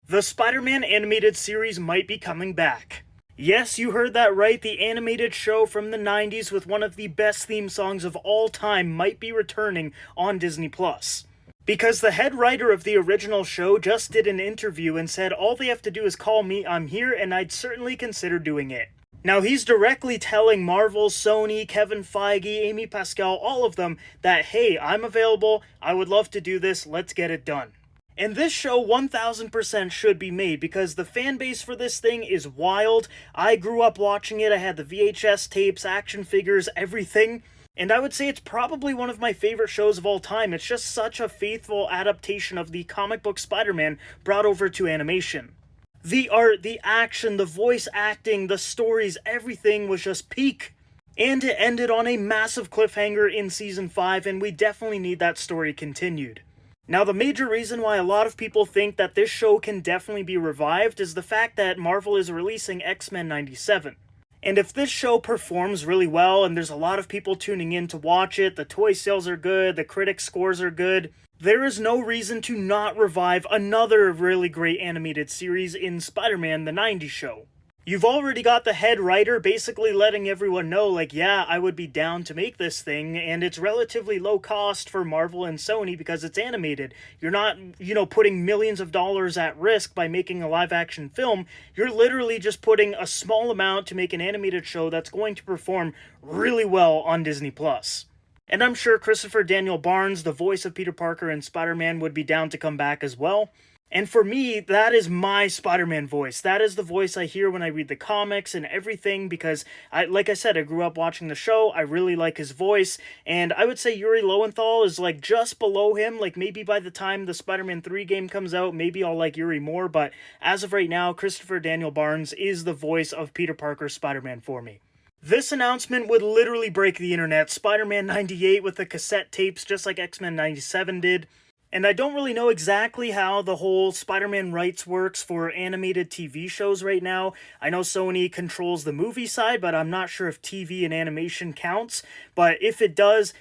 The Spider-Man animated series might be coming back. Yes, you heard that right, the animated show from the 90s with one of the best theme songs of all time might be returning on Disney+. Because the head writer of the original show just did an interview and said all they have to do is call me, I'm here, and I'd certainly consider doing it. Now he's directly telling Marvel, Sony, Kevin Feige, Amy Pascal, all of them that, hey, I'm available, I would love to do this, let's get it done. And this show 1000% should be made because the fan base for this thing is wild. I grew up watching it, I had the VHS tapes, action figures, everything. And I would say it's probably one of my favorite shows of all time. It's just such a faithful adaptation of the comic book Spider-Man brought over to animation. The art, the action, the voice acting, the stories, everything was just peak. And it ended on a massive cliffhanger in Season 5, and we definitely need that story continued. Now, the major reason why a lot of people think that this show can definitely be revived is the fact that Marvel is releasing X-Men 97. And if this show performs really well, and there's a lot of people tuning in to watch it, the toy sales are good, the critic scores are good, there is no reason to not revive another really great animated series in Spider-Man the 90s show. You've already got the head writer basically letting everyone know, like, yeah, I would be down to make this thing, and it's relatively low cost for Marvel and Sony because it's animated. You're not, putting millions of dollars at risk by making a live-action film. You're literally just putting a small amount to make an animated show that's going to perform really well on Disney+. And I'm sure Christopher Daniel Barnes, the voice of Peter Parker and Spider-Man, would be down to come back as well. And for me, that is my Spider-Man voice. That is the voice I hear when I read the comics and everything because, like I said, I grew up watching the show. I really like his voice. And I would say Yuri Lowenthal is like just below him. Like maybe by the time the Spider-Man 3 game comes out, maybe I'll like Yuri more. But as of right now, Christopher Daniel Barnes is the voice of Peter Parker Spider-Man for me. This announcement would literally break the internet. Spider-Man 98 with the cassette tapes just like X-Men 97 did. And I don't really know exactly how the whole Spider-Man rights works for animated TV shows right now. I know Sony controls the movie side, but I'm not sure if TV and animation counts. But if it does,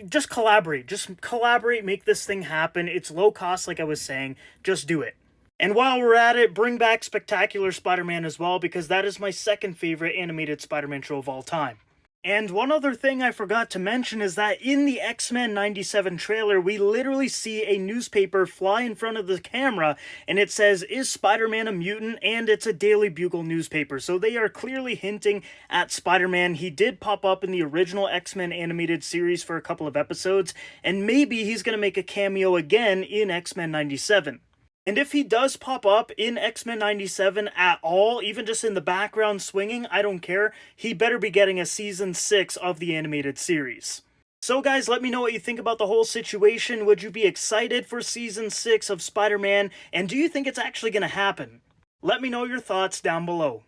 just collaborate. Just collaborate, make this thing happen. It's low cost, like I was saying. Just do it. And while we're at it, bring back Spectacular Spider-Man as well, because that is my second favorite animated Spider-Man show of all time. And one other thing I forgot to mention is that in the X-Men 97 trailer, we literally see a newspaper fly in front of the camera, and it says, "Is Spider-Man a mutant?" And it's a Daily Bugle newspaper, so they are clearly hinting at Spider-Man. He did pop up in the original X-Men animated series for a couple of episodes, and maybe he's going to make a cameo again in X-Men 97. And if he does pop up in X-Men 97 at all, even just in the background swinging, I don't care. He better be getting a Season 6 of the animated series. So guys, let me know what you think about the whole situation. Would you be excited for Season 6 of Spider-Man? And do you think it's actually going to happen? Let me know your thoughts down below.